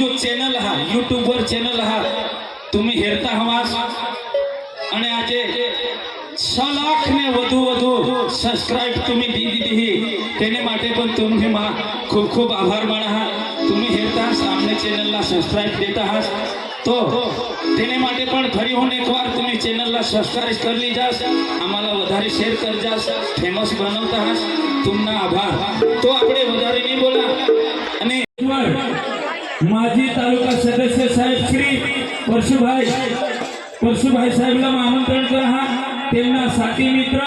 जो चॅनल हा YouTube वर चॅनल हा तुम्ही हेरता हवास आणि આજે 6 लाख ने વધુ સબસ્ક્રાઇબ तुम्ही દીધી તેને માટે પણ तुम्ही खूप खूप आभार माना हा तुम्ही हेरता सामने चॅनल ला સબસ્ક્રાઇબ देता हास तो તેને માટે પણ ફરી હું એકવાર तुम्ही चॅनल ला સબસ્ક્રાઇબ કરી લીજાસ આમાલા વધારે શેર કરજાસ ફેમસ બનાવતા હાસ तुमना आभार तो આપણે વધારે નહીં બોલા અને माजी तालुका सदस्य साहेब श्री परशुभाई साहेबला आमंत्रण करा તેમના સાથી મિત્ર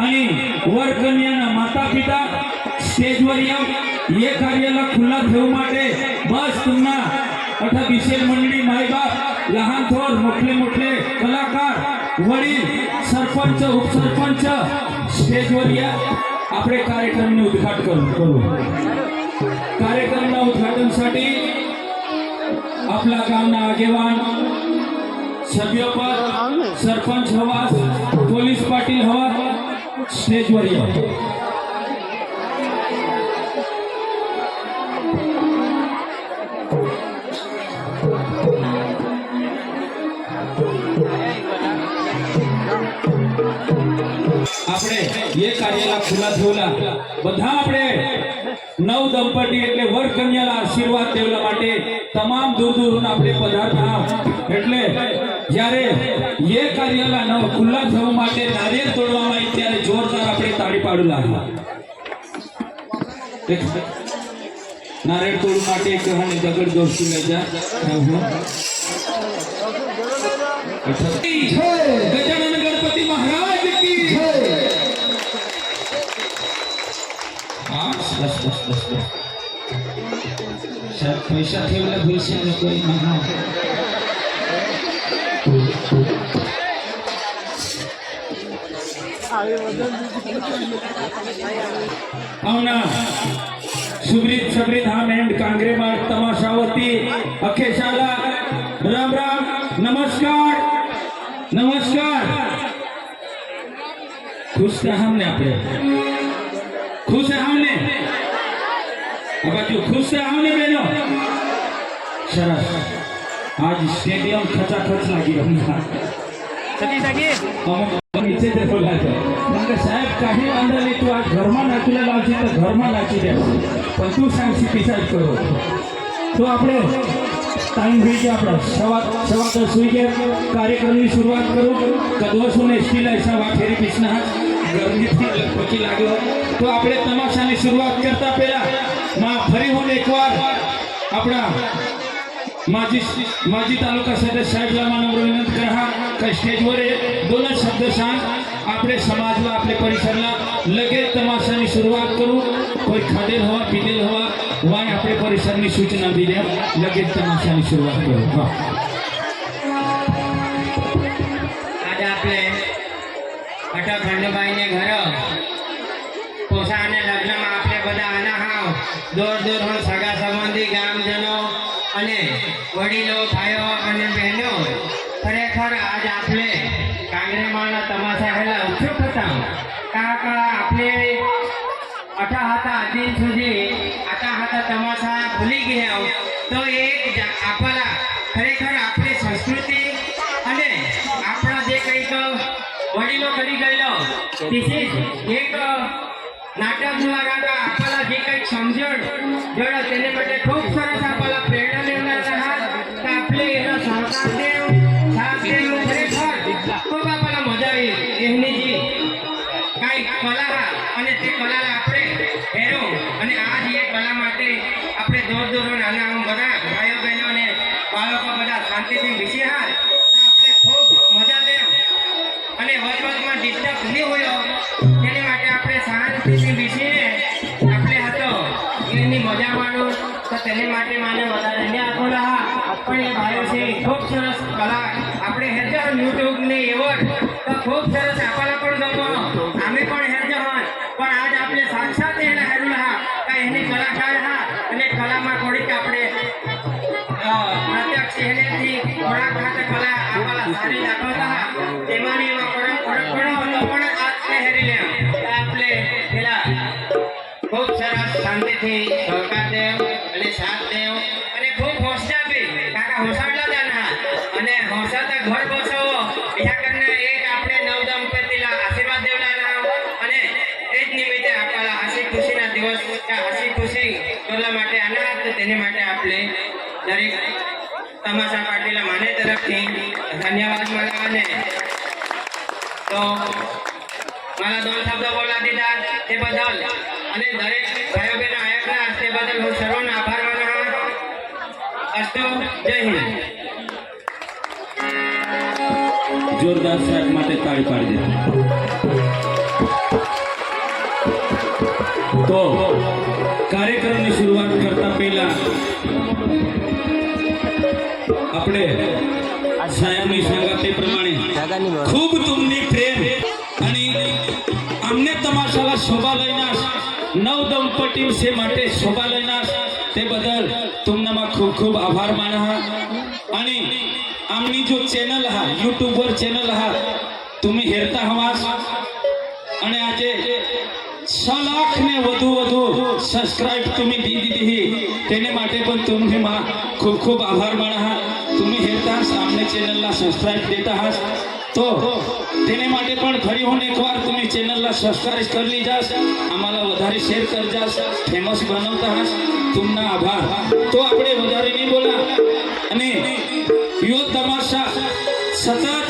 અને વર કન્યાના માતા પિતા સ્ટેજवर या ये कार्याला खुला ठेवू માટે बस तुम्हा अठा विशेष मंडळी मायबाप लहान थोर मोठे कलाकार वडील सरपंच उपसरपंच स्टेजवर या આપણે કાર્યક્રમનું ઉદ્ઘાટન करू कार्यक्रमના ઉદ્ઘાટનसाठी आपला गावना आगेवान सभ्यपद सरपंच हवा पोलीस पाटील हवा स्टेजवर या આપણે ये કાર્યલા ખુલ્લા થેવલા બધા આપણે નવ દંપતી એટલે વર કન્યાના આશીર્વાદ દેવલા માટે તમામ દૂર આપણે પધારતા એટલે જ્યારે ये કાર્યલા નવ ખુલ્લા થવા માટે નારિયેળ તોડવામાં આવી ત્યારે જોરદાર આપણે તાળી પાડું લાગ્યા નારિયેળ તોડવા માટે કહાને દગડ દોસ્તી લઈ જા ગજાનન ગણપતિ મહારાજ की जय बस शायद पैसा ठेवला भूलशे न कोई महा आवना सुब्रीत हम एंड कांग्रेमाळ तमाशावती अखेशाला राम राम नमस्कार खुश है हमने अपने खुश है हमने अब जो खुश है हमने बहनों सरस आज स्टेडियम खचाखच लगी हमने हम नीचे से बोला था मगर साहेब काही अंदर तू आज घर में नाचूला लावशी तर घर में नाची दे पण तू सांगशी डिसाइड करो तो આપણે टाइम भी क्या अपना सवा 10 हुई के कार्यक्रम की शुरुआत करो कदवसों ने स्टील ऐसा वाखेरी पीछना गर्मी थी लगभग लागो तो આપણે તમાશાની શરૂઆત કરતા પહેલા માં ફરી હું એકવાર આપણા माजी तालुका सदस्य साहेबला नम्र विनंती करा का स्टेजवर दोन शब्द सांग आपले समाजला आपले परिसरला लगेच तमाशानी सुरुवात करू कोई खादेल हवा पीदेल हवा वाय आपले परिसरनी सूचना दिल्या लगेच तमाशानी सुरुवात करू आज आपले अटक खंडोबाईने घर पोसाने लग्નમાં આપણે બધા આના હાવ દૂર સગા સંબંધી ગામજનો અને વડીલો ભાઈઓ અને બહેનો ખરેખર આજ આપણે કાંગરેમાળના તમાશા હેલા ઉત્સુક હતા કાકા આપણે અઠા હતા દિન સુધી આટા હતા તમાશા ભૂલી ગયા તો એક આપણા ખરેખર આપણી સંસ્કૃતિ અને આપણા જે કંઈક વડીલો કરી ગયેલો એક નાટક દ્વારા આપણા જે કંઈક સમજણ જોડો તેને માટે ખૂબ સરસ આપણા પ્રેરણા લેવડાતા હા તો આપણે એનો સહકાર દેવ સાથ દેવ ખરેખર ખૂબ આપણા મજા આવી એમની જે કાંઈ કલા અને તે કલા આપણે હેરો અને આ જે કલા માટે આપણે દૂર નાના બધા ભાઈઓ બહેનો અને બાળકો બધા શાંતિથી બેસી હાર આપણે ખૂબ મજા લેવ અને વચમાં ડિસ્ટર્બ નહીં હોય તેની માટે આપણે શાંતિથી બેસીને આપણે હતો એની મજા માણો તો તેને માટે માને વધારે એને આપો રહા પણ એ ભાઈઓ છે ખૂબ સરસ કલા આપણે હેરજો યુટ્યુબ ને એવોર્ડ તો ખૂબ સરસ આપણા પણ ગમો અમે પણ હેરજો હોય પણ આજ આપણે સાક્ષાત એને હેરું રહા કે એની કલાકાર હા અને કલામાં થોડીક આપણે પ્રત્યક્ષ એનેથી થોડાક ખાતે કલા આપણા સારી દાખવતા તેમાંની એવા થોડોક પણ આપણે હેરી લે આપણે પેલા ખૂબ સરસ શાંતિથી સહકાર દેવ અને સાથ દેવ અને ખૂબ હોશિયાર हौसाडला जाणार आणि हौसाचा घर बसवो ह्याकडनं एक आपले नवदंपतीला आशीर्वाद देवला અને એ જ નિમિત્તે આપણા હસી ખુશીના દિવસ હસી ખુશી કરવા માટે અનાથ તેને માટે આપણે દરેક તમાશા પાટીલા માને તરફથી ધન્યવાદ મળ્યા અને તો मला 2 शब्द बोलला દીધા તે બદલ અને દરેક ભાઈઓ બહેનો આયકના તે બદલ હું સર્વનો આભાર માનું અસ્તુ જય હિન્દ જોરદાર શોટ માટે તાળી પાડી દે તો કાર્યક્રમની શરૂઆત કરતા પહેલા આપણે સાયાની સંગાતે પ્રમાણે ખૂબ तुमनी પ્રેમ અને અમને તમાશાला શોભા લઈનાસ નવ દંપતી છે માટે શોભા લઈનાસ તે બદલ तुमनाમાં ખૂબ ખૂબ આભાર માના आणि आमनी जो चॅनल हा YouTube वर चॅनल हा तुम्ही हेरता हवास आणि આજે 6 लाख ने વધુ સબસ્ક્રાઇબ तुम्ही દીધી તેને માટે પણ तुम्ही खूप खूप आभार माना तुम्ही हेरता सामने चॅनलला सबस्क्राइब देता हास तो તેને માટે પણ ફરી હું એકવાર तुम्ही चॅनलला सबस्क्राइब कर लीजास आम्हाला વધારે શેર કરજાસ ફેમસ બનાવતા હાસ तुमना आभार तो આપણે વધારે નહીં બોલા અને यो तमाशा सतत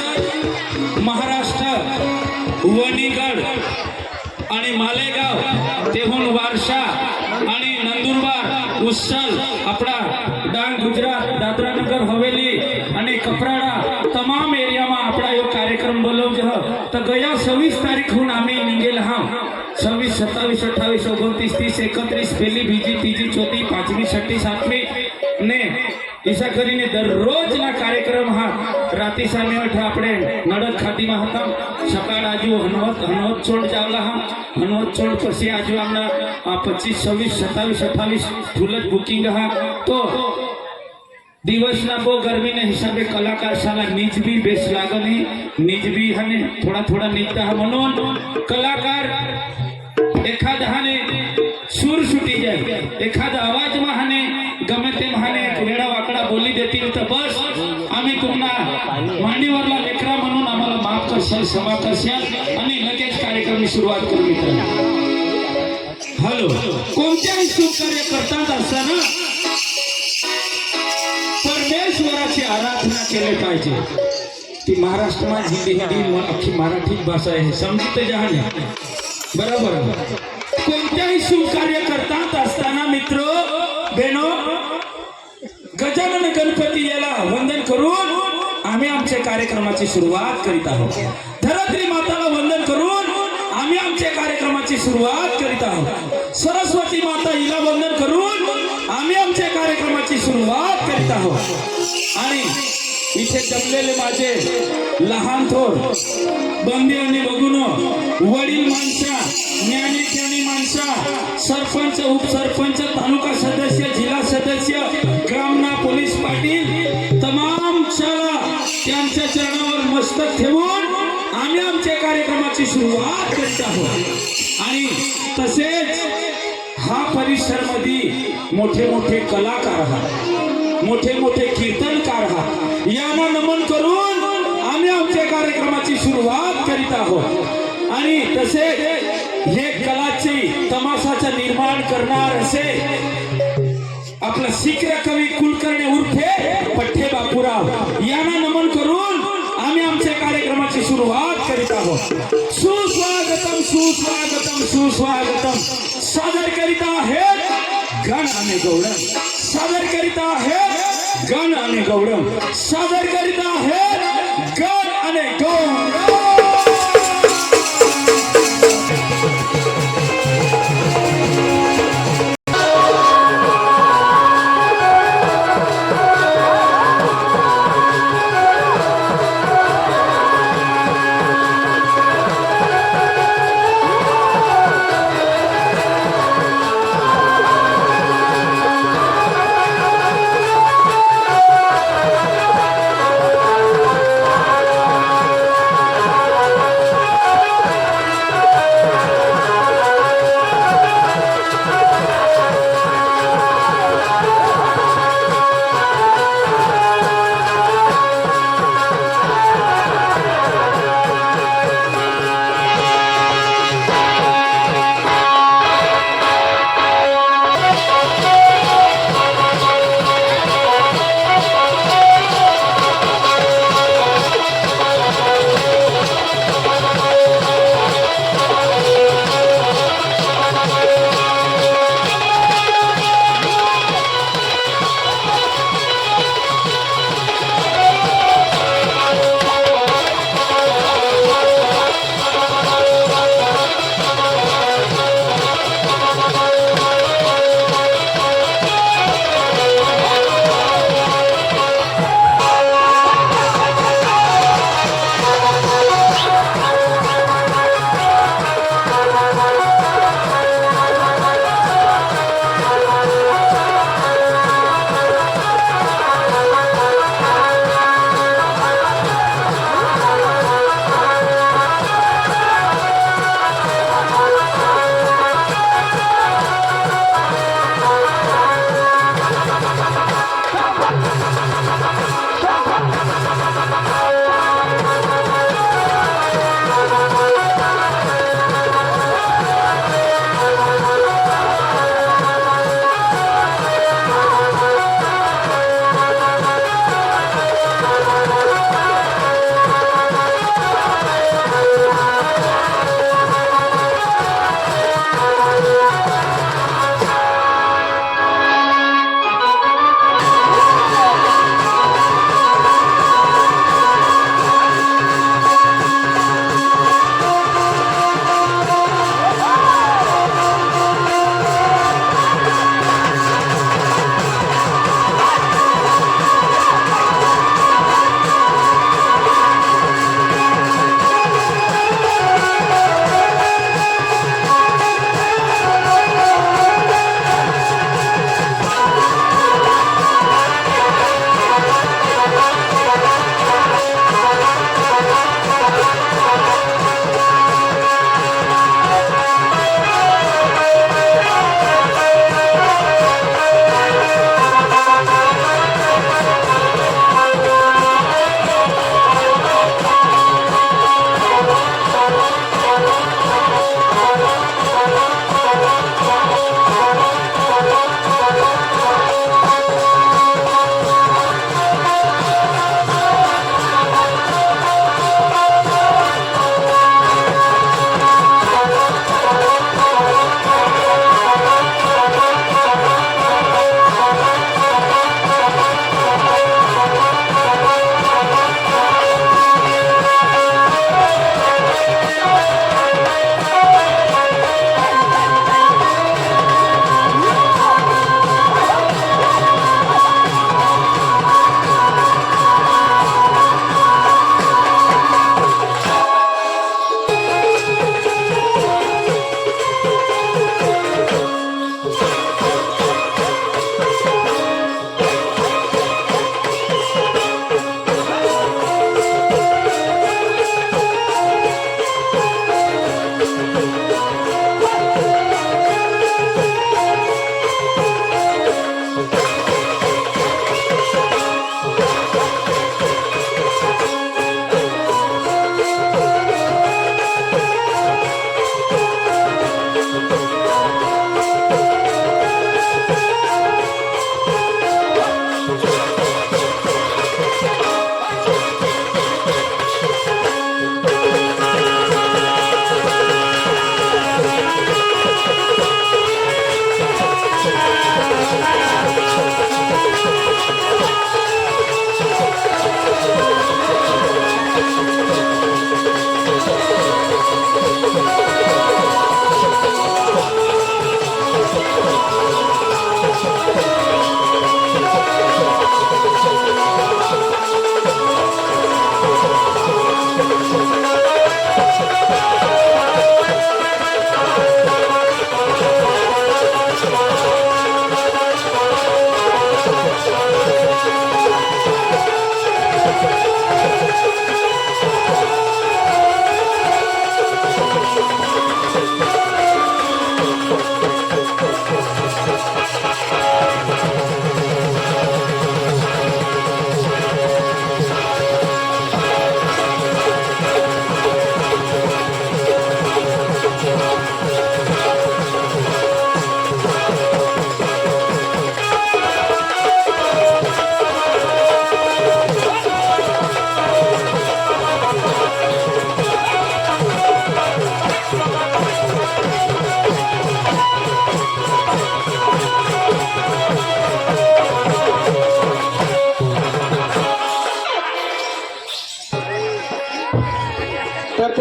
महाराष्ट्र वणीगड आणि मालेगाव तेहून वारसा आणि नंदुरबार उस्सल આપણા ડાંગ ગુજરાત દાદરા નગર હવેલી અને કપરાડા તમામ એરિયામાં આપણા यो कार्यक्रम बोलवજો તો ગયા 26 તારીખહून आम्ही निघेल हा 26 27 28 29 30 31 પહેલી બીજી ત્રીજી ચોથી પાંચમી છઠ્ઠી સાતમી ને ઈસા કરીને દરરોજના કાર્યક્રમ હા રાતે સામે આપણે નડદ ખાતીમાં હતા સકાળ આજુ હનવત છોડ ચાવલા હા હનવત છોડ પછી આજુ આમના 25 26 27 28 ફૂલ જ બુકિંગ હા તો દિવસના બહુ ગરમીના હિસાબે કલાકાર સાલા નીચ બી બેસ લાગની નીચ બી હને થોડા નીચતા હા म्हणून કલાકાર एखादा हाने सूर सुटी जाए एखादा आवाज में हाने गमे ते हाने वेडा वाकडा बोली देतील तर बस आम्ही तुम्हाला मांडीवरला लेकरा म्हणून आम्हाला माफ करशाल क्षमा करशाल आणि लगेच कार्यक्रमाची सुरुवात करू मित्रांनो हॅलो कोणत्याही शुभ कार्य करतात असताना परमेश्वराची आराधना केली पाहिजे ती महाराष्ट्रात हिंदी अख्खी मराठी भाषा आहे समजते जहाने बरोबर कोणत्याही शुभ कार्य करतात असताना मित्र बहनो गजानन गणपती याला वंदन करून आम्ही आमच्या कार्यक्रमाची सुरुवात करीत आहोत धरत्री माताला वंदन करून आम्ही आमच्या कार्यक्रमाची सुरुवात करीत आहोत सरस्वती माता हिला वंदन करून आम्ही आमच्या कार्यक्रमाची सुरुवात करीत आहोत आणि इथे जमलेले माझे लहान थोर बंदी आणि बघून वडील माणसा ज्ञानी माणसा सरपंच उपसरपंच तालुका सदस्य जिल्हा सदस्य ग्रामना पोलीस पाटील तमाम शाळा त्यांच्या चरणावर मस्तक ठेवून आम्ही आमच्या कार्यक्रमाची सुरुवात करीत आहोत आणि तसेच हा परिसर मध्ये मोठे कलाकार आहात मोठे कीर्तनकार आहात यांना नमन करून आम्ही आमच्या कार्यक्रमाची सुरुवात करीत आहोत आणि तसे हे कलाची तमाशाचं निर्माण करणार असे आपला शीघ्र कवी कुलकर्णी उर्फे पठ्ठे बापूराव यांना नमन करून आम्ही आमच्या कार्यक्रमाची सुरुवात करीत आहोत सुस्वागतम सुस्वागतम सुस्वागतम सादर करीत आहेत गण आणि गौडम सादर करीत आहेत गण आणि गौडम सादर करीत आहेत गण आणि गौडम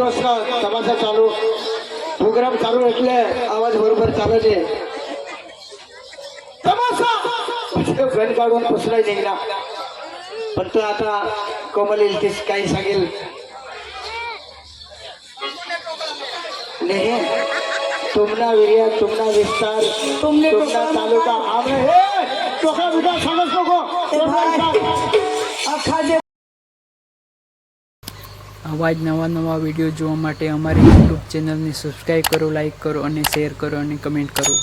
वाजता तमाशा चालू प्रोग्राम चालू એટલે आवाज बरोबर चालू છે तमाशा गण काढून पुसलाय निघला पण तो आता कोमल इल्तीस काही सांगेल नाही तुमना विर्या तुमना विस्तार तुमने तालुका आमने हे टोका बिटा समज नको આખા જે આવા જ નવા નવા વિડીયો જોવા માટે અમારી યુટ્યુબ ચેનલને સબસ્ક્રાઈબ કરો, લાઈક કરો અને શેર કરો અને કમેન્ટ કરો.